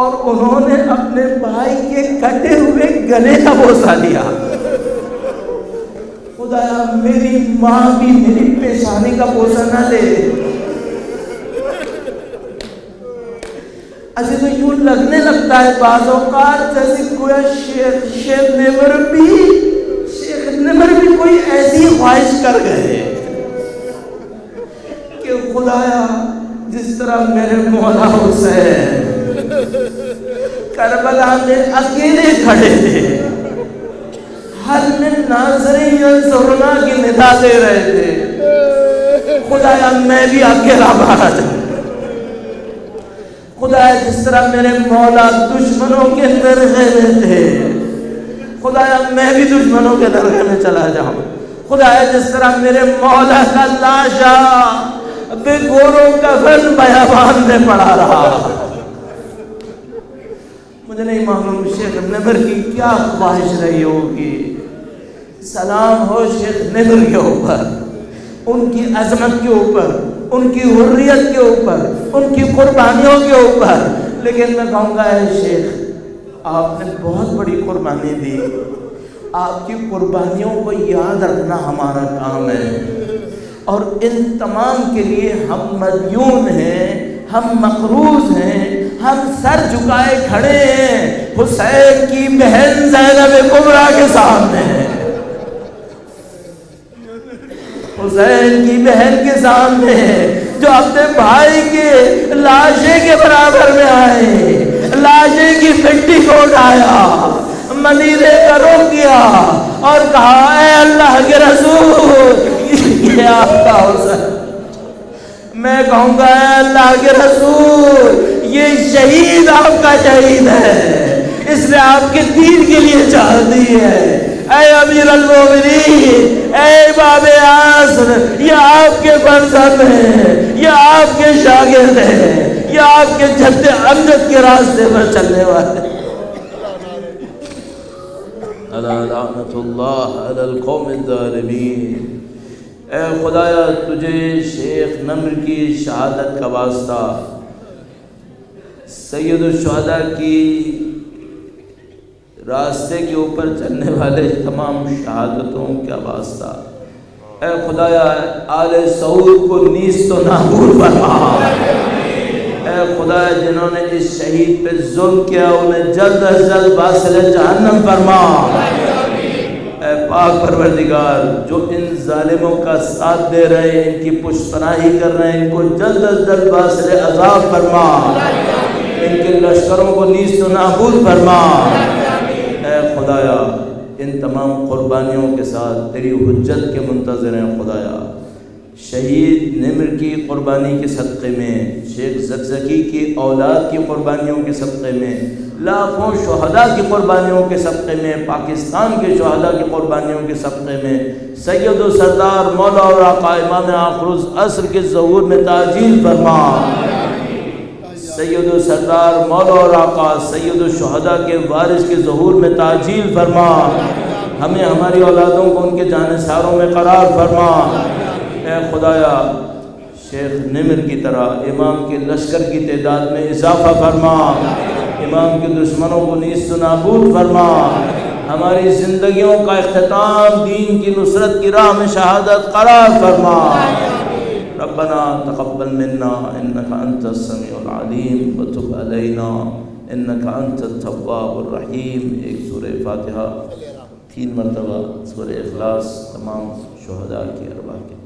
اور انہوں نے اپنے بھائی کے کٹے ہوئے گلے کا بوسہ لیا، خدایا میری ماں بھی میری پیشانی کا بوسہ نہ لے۔ ایسے تو یوں لگنے لگتا ہے بعض اوقات جیسے گویا شیخ نمر بھی کوئی ایسی خواہش کر گئے کہ خدایا جس طرح میرے مولا حسین کربلا میں اکیلے کھڑے تھے، حل من ناظرین ینظرنا کی ندا دے رہے تھے، خدایا میں بھی اکیلا مارا جاؤں، خدایا جس طرح میرے مولا دشمنوں کے درگاہ میں تھے، خدایا میں بھی دشمنوں کے درگاہ میں چلا جاؤں، خدایا جس طرح میرے مولا کا لاشا بے گوروں کا کفن بیابان میں پڑا رہا۔ مجھے نہیں معلوم شیخ نمر کی کیا خواہش رہی ہوگی۔ سلام ہو شیخ نمر کے اوپر، ان کی عظمت کے اوپر، ان کی حریت کے اوپر، ان کی قربانیوں کے اوپر، لیکن میں کہوں گا اے شیخ آپ نے بہت بڑی قربانی دی، آپ کی قربانیوں کو یاد رکھنا ہمارا کام ہے، اور ان تمام کے لیے ہم مدیون ہیں، ہم مقروض ہیں، ہم سر جھکائے کھڑے ہیں حسین کی بہن زینب کبریٰ کے سامنے، حسین کی بہن کے سامنے جو اپنے بھائی کے لاشے کے برابر میں آئے، لاشے کی مٹی کو اٹھایا، منیرے کا روک کیا اور کہا اے اللہ کے رسول یہ آپ کا حسین۔ میں کہوں گا اے اللہ کے رسول یہ شہید آپ کا شہید ہے، اس نے آپ کے دین کے لیے جان دی ہے۔ اے امیر المومنین، اے باب عصر، یہ آپ کے فرزند ہیں، یہ آپ کے شاگرد ہیں، یہ آپ کے جد امجد کے راستے پر چلنے والے۔ لعنت اللہ علی القوم الظالمین۔ اے خدایا تجھے شیخ نمر کی شہادت کا واسطہ، سید الشہداء کی راستے کے اوپر چلنے والے تمام شہادتوں کا واسطہ، اے خدایا آل سعود کو نیست و نابود فرما۔ اے خدایا جنہوں نے اس شہید پہ ظلم کیا انہیں جلد از جلد واصل جہنم فرما۔ اے پاک پروردگار جو ان ظالموں کا ساتھ دے رہے ہیں، ان کی پشت پناہی کر رہے ہیں، ان کو جلد از جلد واصل عذاب فرما، ان کے لشکروں کو نیست و نابود فرما۔ اے خدایا ان تمام قربانیوں کے ساتھ تیری حجت کے منتظر ہیں، خدایا شہید نمر کی قربانی کے صدقے میں، شیخ زکزکی کی اولاد کی قربانیوں کے صدقے میں، لاکھوں شہداء کی قربانیوں کے صدقے میں، پاکستان کے شہداء کی قربانیوں کے صدقے میں، سید و سردار مولا اور آقا امام آخر العصر کے ظہور میں تعجیل فرما، سید و سردار مولا اور آقا سید الشہداء کے وارث کے ظہور میں تعجیل فرما، ہمیں ہماری اولادوں کو ان کے جانثاروں میں قرار فرما۔ اے خدایا شیخ نمر کی طرح امام کے لشکر کی تعداد میں اضافہ فرما، امام کے دشمنوں کو نیست و نابود فرما، ہماری زندگیوں کا اختتام دین کی نصرت کی راہ میں شہادت قرار فرما۔ ربنا تقبل منا انك انت السميع العليم وتب علينا انك انت التواب الرحيم۔ ایک سورہ فاتحہ 3 مرتبہ، سورہ اخلاص تمام شہداء کی ارواح کے